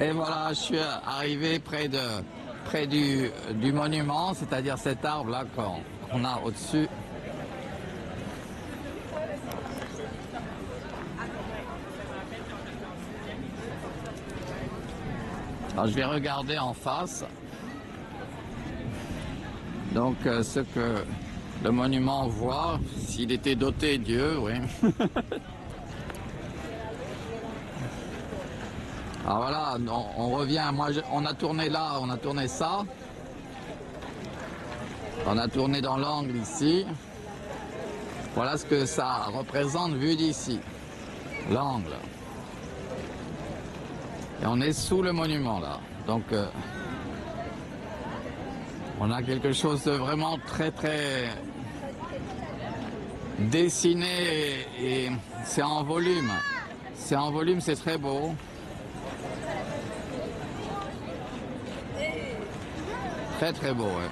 Et voilà, je suis arrivé près du monument, c'est-à-dire cet arbre-là qu'on a au-dessus. Alors je vais regarder en face. Donc ce que le monument voit, s'il était doté Dieu, oui. Alors voilà, on revient, on a tourné là, on a tourné ça. On a tourné dans l'angle ici. Voilà ce que ça représente vu d'ici, l'angle. Et on est sous le monument là. Donc on a quelque chose de vraiment très très dessiné et c'est en volume. C'est en volume, c'est très beau. Très très beau, ouais.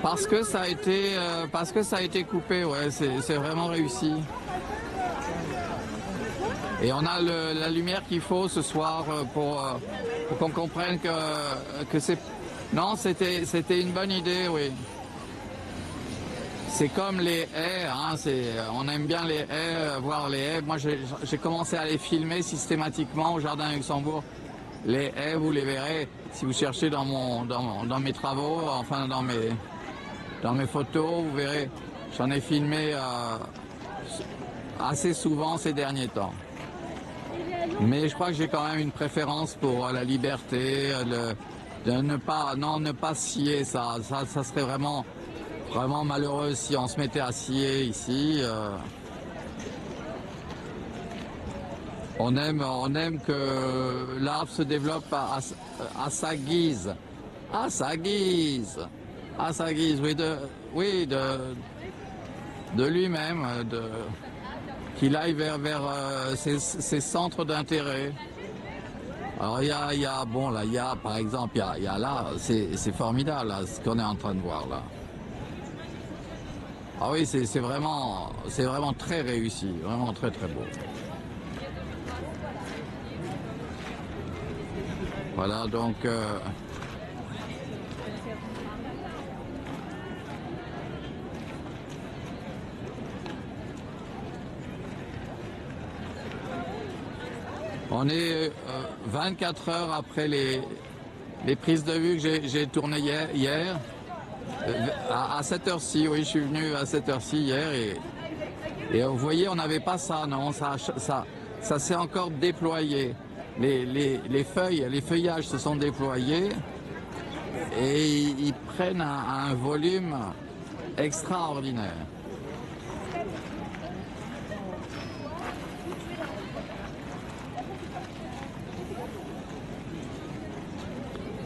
Parce que ça a été coupé, ouais, c'est vraiment réussi. Et on a la lumière qu'il faut ce soir pour qu'on comprenne que c'est... Non, c'était une bonne idée, oui. C'est comme les haies, hein, on aime bien les haies, voir les haies. Moi, j'ai commencé à les filmer systématiquement au Jardin de Luxembourg. Les haies, vous les verrez si vous cherchez dans mes travaux, enfin dans mes photos, vous verrez. J'en ai filmé assez souvent ces derniers temps. Mais je crois que j'ai quand même une préférence pour la liberté, de ne pas scier ça. Ça serait vraiment malheureux si on se mettait à scier ici. On aime que l'arbre se développe à sa guise. À sa guise. À sa guise, oui, de lui-même, qu'il aille vers ses centres d'intérêt. Alors il y a, bon là, il y a par exemple, il y a là, c'est formidable là, ce qu'on est en train de voir là. Ah oui, c'est vraiment très réussi, vraiment très très beau. Voilà donc. On est 24 heures après les prises de vue que j'ai tournées hier. À cette heure-ci, oui, je suis venu à cette heure-ci hier et vous voyez, on n'avait pas ça, non, ça s'est encore déployé. Les feuillages se sont déployés et ils prennent un volume extraordinaire.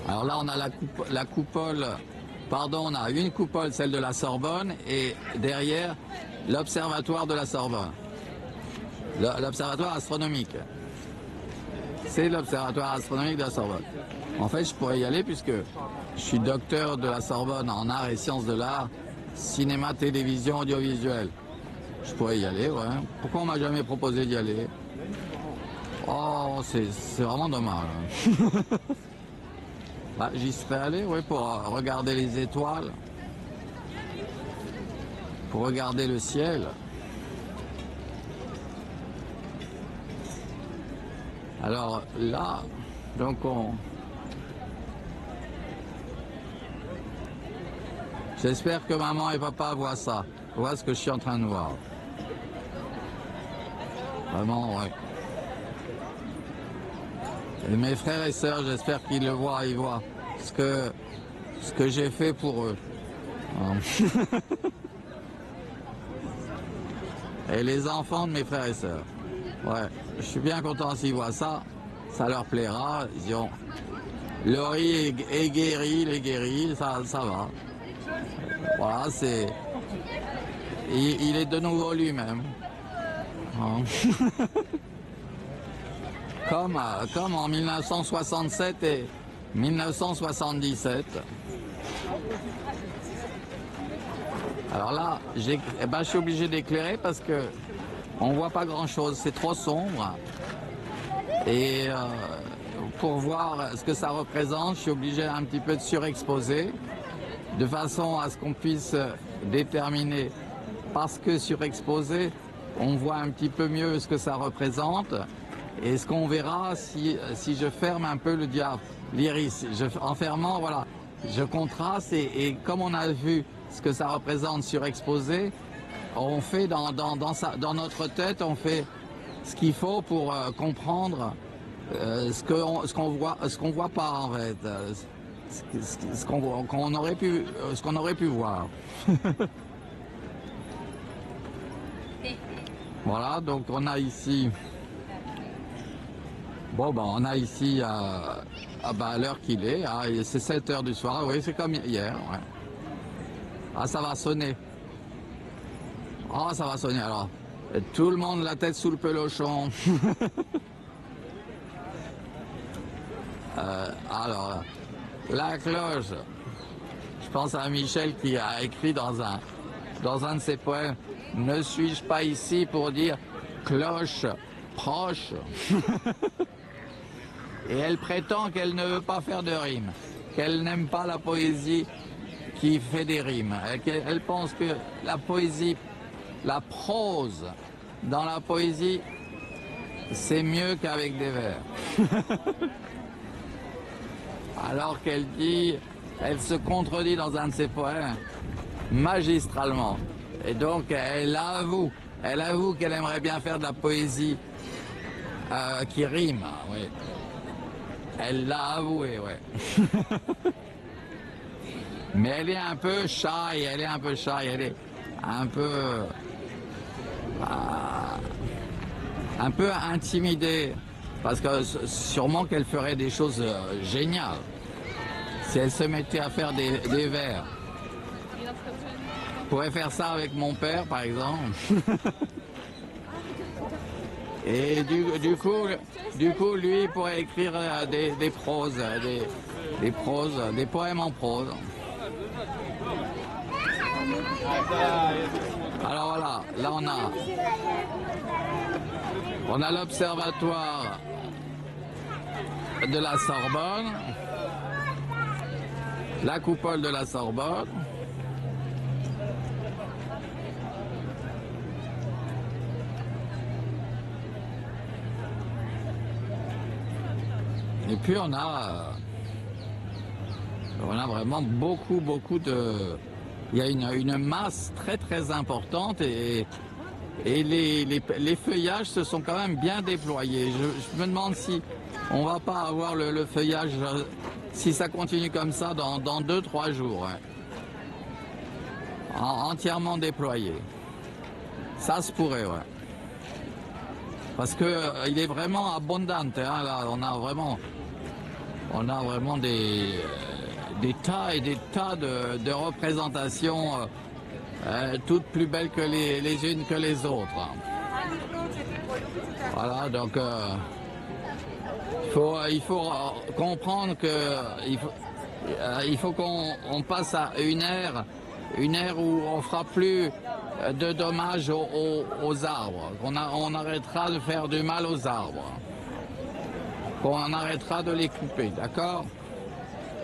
Alors là, on a la coupole, pardon, on a une coupole, celle de la Sorbonne, et derrière, l'observatoire de la Sorbonne. L'observatoire astronomique. C'est l'observatoire astronomique de la Sorbonne. En fait, je pourrais y aller puisque je suis docteur de la Sorbonne en arts et sciences de l'art, cinéma, télévision, audiovisuel. Je pourrais y aller, ouais. Pourquoi on m'a jamais proposé d'y aller? Oh, c'est vraiment dommage. Bah, j'y serais allé, oui, pour regarder les étoiles, pour regarder le ciel. Alors là, donc j'espère que maman et papa voient ça, voient ce que je suis en train de voir. Vraiment, ouais. Et mes frères et sœurs, j'espère qu'ils le voient, ils voient ce que j'ai fait pour eux. Et les enfants de mes frères et sœurs. Ouais, je suis bien content s'ils voient ça, ça leur plaira. Ils diront, Laurie est guéri, il est guéri, ça va. Voilà, il est de nouveau lui-même. Comme en 1967 et 1977. Alors là, je suis obligé d'éclairer parce que on voit pas grand chose, c'est trop sombre. Et pour voir ce que ça représente, je suis obligé un petit peu de surexposer, de façon à ce qu'on puisse déterminer, parce que surexposé, on voit un petit peu mieux ce que ça représente, et ce qu'on verra si je ferme un peu le diaphragme, l'iris. En fermant, voilà, je contraste, et comme on a vu ce que ça représente surexposé, on fait dans notre tête, on fait ce qu'il faut pour comprendre ce qu'on voit pas en fait, ce qu'on aurait pu voir. Voilà, donc on a ici, bon ben on a ici à l'heure qu'il est, c'est 7 heures du soir, oui c'est comme hier. Ouais. Ah ça va sonner. Ah ça va sonner alors. Tout le monde la tête sous le pelochon. Alors, la cloche, je pense à Michel qui a écrit dans un de ses poèmes, ne suis-je pas ici pour dire cloche proche. Et elle prétend qu'elle ne veut pas faire de rime, qu'elle n'aime pas la poésie qui fait des rimes. Elle pense que la poésie, la prose, dans la poésie, c'est mieux qu'avec des vers. Alors qu'elle dit, elle se contredit dans un de ses poèmes, magistralement. Et donc elle avoue qu'elle aimerait bien faire de la poésie qui rime, oui. Elle l'a avoué, ouais. Mais elle est un peu shy, elle est un peu intimidée, parce que sûrement qu'elle ferait des choses géniales si elle se mettait à faire des vers. Elle pourrait faire ça avec mon père, par exemple. Et du coup, lui pourrait écrire des proses, des poèmes en prose. Alors voilà, là on a l'observatoire de la Sorbonne, la coupole de la Sorbonne. Et puis on a vraiment beaucoup de... Il y a une masse très importante et les feuillages se sont quand même bien déployés. Je me demande si on va pas avoir le feuillage, si ça continue comme ça, dans 2-3 jours. Ouais. Entièrement déployé. Ça se pourrait, ouais. Parce que il est vraiment abondant, hein, là, on a vraiment des tas et des tas de représentations toutes plus belles que les unes que les autres. Voilà, donc il faut comprendre que il faut qu'on passe à une ère où on fera plus de dommages aux arbres, on arrêtera de faire du mal aux arbres, qu'on arrêtera de les couper, d'accord?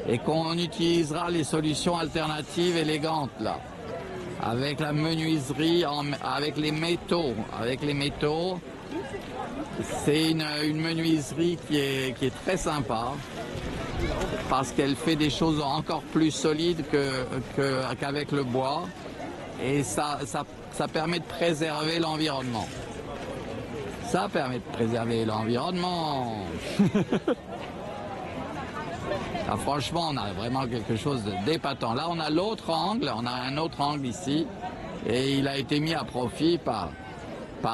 Et qu'on utilisera les solutions alternatives élégantes là, avec la menuiserie, avec les métaux. C'est une menuiserie qui est très sympa, parce qu'elle fait des choses encore plus solides qu'avec le bois, et ça permet de préserver l'environnement. Ça permet de préserver l'environnement. Ah, franchement, on a vraiment quelque chose d'épatant. Là, on a l'autre angle, on a un autre angle ici, et il a été mis à profit par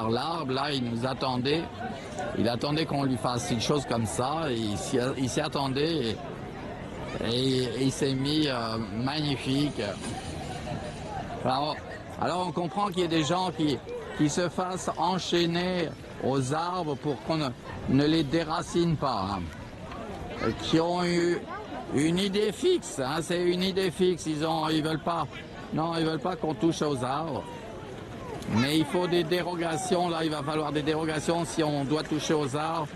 l'arbre. Là, il attendait qu'on lui fasse une chose comme ça, et il s'y attendait, et il s'est mis magnifique. Alors on comprend qu'il y ait des gens qui se fassent enchaîner aux arbres pour qu'on ne les déracine pas, hein, qui ont eu une idée fixe, hein, c'est une idée fixe, ils veulent pas qu'on touche aux arbres, mais il faut des dérogations, là il va falloir des dérogations si on doit toucher aux arbres,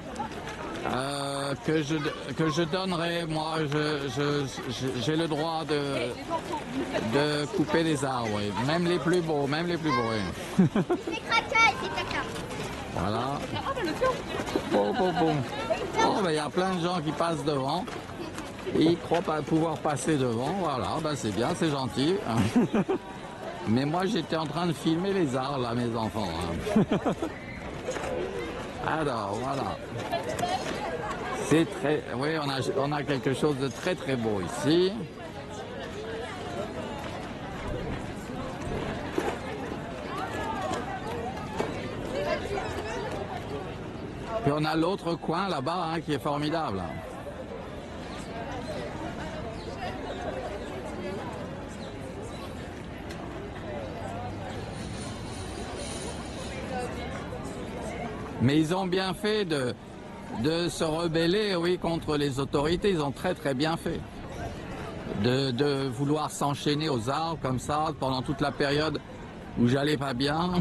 Que je donnerai, moi, j'ai le droit de couper les arbres, oui. Même les plus beaux, même les plus beaux, oui. C'est craquage, c'est caca. Voilà. Bon, bon, bon. Oh, ben, y a plein de gens qui passent devant. Et ils croient pas pouvoir passer devant. Voilà, ben, c'est bien, c'est gentil. Mais moi, j'étais en train de filmer les arbres, là, mes enfants. Alors, voilà. C'est très... Oui, on a quelque chose de très, très beau ici. Puis on a l'autre coin là-bas hein, qui est formidable. Mais ils ont bien fait de se rebeller, oui, contre les autorités. Ils ont très très bien fait. De vouloir s'enchaîner aux arbres comme ça pendant toute la période où j'allais pas bien.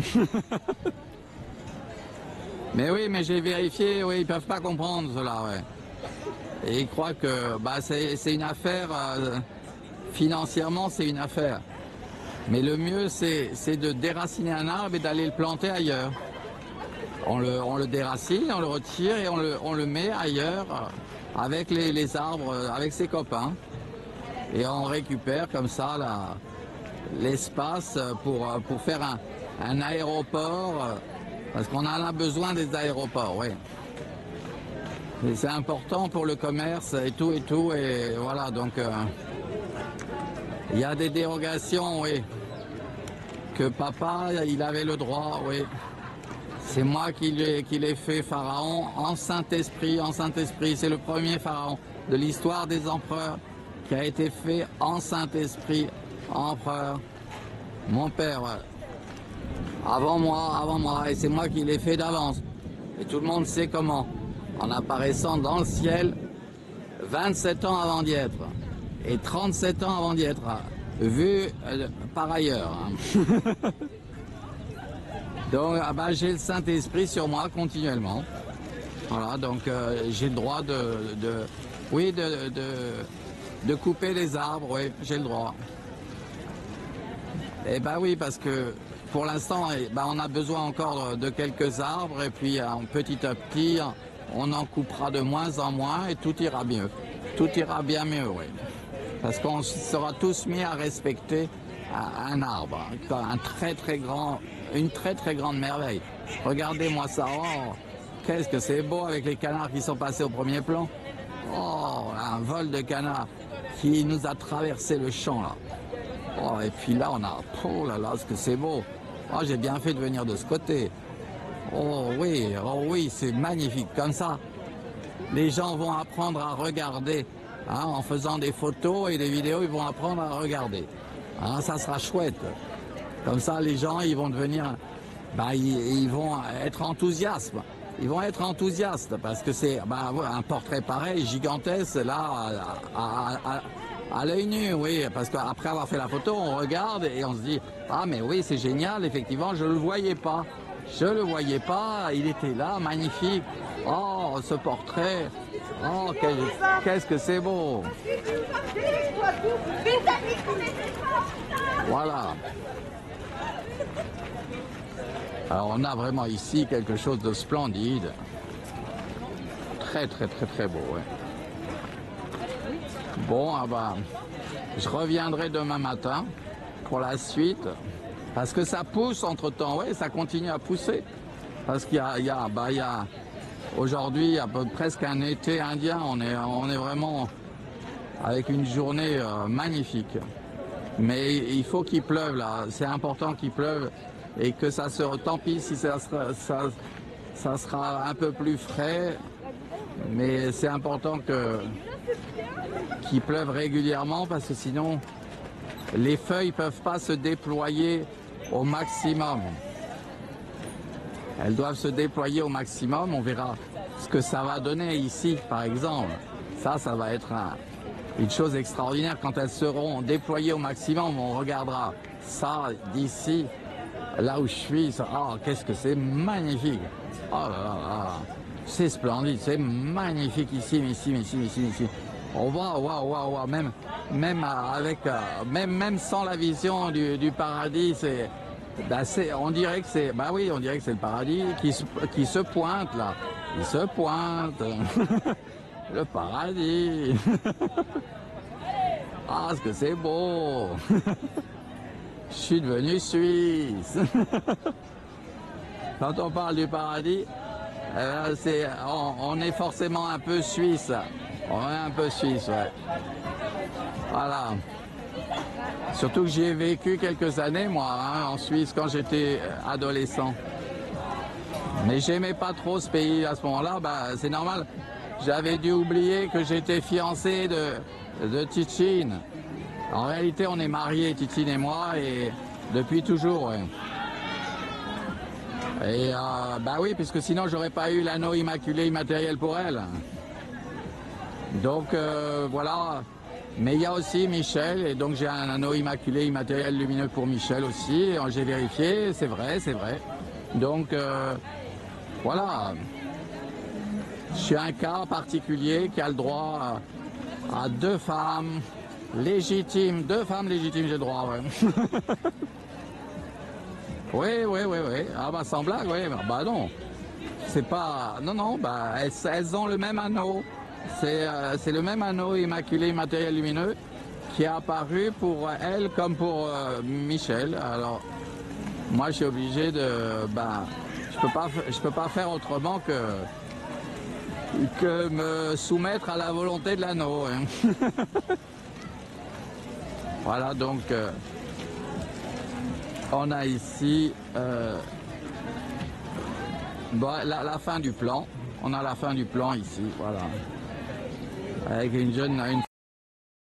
Mais oui, mais j'ai vérifié, oui, ils peuvent pas comprendre cela, ouais. Et ils croient que bah, c'est une affaire, financièrement c'est une affaire. Mais le mieux c'est de déraciner un arbre et d'aller le planter ailleurs. On le déracine, on le retire et on le met ailleurs avec les arbres, avec ses copains. Et on récupère comme ça l'espace pour faire un aéroport, parce qu'on en a besoin des aéroports, oui. Et c'est important pour le commerce et tout, et voilà, donc il y a des dérogations, oui, que papa, il avait le droit, oui. C'est moi qui l'ai fait pharaon en Saint-Esprit, c'est le premier pharaon de l'histoire des empereurs qui a été fait en Saint-Esprit, empereur. Mon père, ouais. Avant moi, et c'est moi qui l'ai fait d'avance. Et tout le monde sait comment. En apparaissant dans le ciel 27 ans avant d'y être. Et 37 ans avant d'y être. Vu par ailleurs. Hein. Donc bah, j'ai le Saint-Esprit sur moi continuellement. Voilà, donc j'ai le droit de couper les arbres, oui, j'ai le droit. Et ben oui, parce que pour l'instant, on a besoin encore de quelques arbres et puis petit à petit, on en coupera de moins en moins et tout ira mieux. Tout ira bien mieux, oui. Parce qu'on sera tous mis à respecter un arbre, une très très grande merveille. Regardez-moi ça, oh, qu'est-ce que c'est beau avec les canards qui sont passés au premier plan. Oh, un vol de canards qui nous a traversé le champ là. Oh, et puis là on a, oh là là, ce que c'est beau. Oh, j'ai bien fait de venir de ce côté. Oh oui, c'est magnifique comme ça. Les gens vont apprendre à regarder, hein, en faisant des photos et des vidéos, ils vont apprendre à regarder. Hein, ça sera chouette. Comme ça, les gens, ils vont devenir, ils vont être enthousiastes. Ils vont être enthousiastes parce que c'est un portrait pareil, gigantesque, là, à l'œil nu, oui. Parce qu'après avoir fait la photo, on regarde et on se dit, ah mais oui, c'est génial, effectivement, je ne le voyais pas. Je ne le voyais pas, il était là, magnifique. Oh, ce portrait, oh, qu'est-ce que c'est beau. Voilà. Alors on a vraiment ici quelque chose de splendide. Très très très très beau. Ouais. Bon, je reviendrai demain matin pour la suite. Parce que ça pousse entre-temps, oui, ça continue à pousser. Parce qu'il y a aujourd'hui presque un été indien. On est vraiment avec une journée magnifique. Mais il faut qu'il pleuve là, c'est important qu'il pleuve et que ça se... Tant pis si ça sera un peu plus frais, mais c'est important qu'il pleuve régulièrement parce que sinon les feuilles ne peuvent pas se déployer au maximum. Elles doivent se déployer au maximum, on verra ce que ça va donner ici par exemple. Ça va être une chose extraordinaire quand elles seront déployées au maximum. On regardera ça d'ici, là où je suis. Oh, qu'est-ce que c'est magnifique. Oh là là là. C'est splendide, c'est magnifique ici, mais ici, mais ici, mais ici, mais ici. On voit, waouh, waouh, waouh, même avec, même sans la vision du paradis, on dirait que c'est, bah oui, on dirait que c'est le paradis qui se pointe là. Il se pointe. Le paradis. Ah, ce que c'est beau. Je suis devenu suisse. Quand on parle du paradis, on est forcément un peu suisse. On est un peu suisse, ouais. Voilà. Surtout que j'y ai vécu quelques années, moi, hein, en Suisse, quand j'étais adolescent. Mais j'aimais pas trop ce pays à ce moment-là, bah, c'est normal. J'avais dû oublier que j'étais fiancé de Ticine. En réalité, on est mariés, Ticine et moi, et depuis toujours, ouais. Et bah oui, puisque sinon j'aurais pas eu l'anneau immaculé immatériel pour elle. Donc voilà. Mais il y a aussi Michel, et donc j'ai un anneau immaculé immatériel lumineux pour Michel aussi. J'ai vérifié, c'est vrai, c'est vrai. Donc voilà. Je suis un cas particulier qui a le droit à 2 femmes légitimes. 2 femmes légitimes, j'ai le droit, ouais. Oui, oui, oui, oui. Ah bah sans blague, oui. Bah non. C'est pas... Non, non, bah elles ont le même anneau. C'est le même anneau immaculé immatériel lumineux qui est apparu pour elle comme pour Michel. Alors, moi je suis obligé de... Bah, je peux pas faire autrement que me soumettre à la volonté de l'anneau. Hein. Voilà, donc... on a ici bon, la fin du plan. On a la fin du plan ici, voilà. Avec une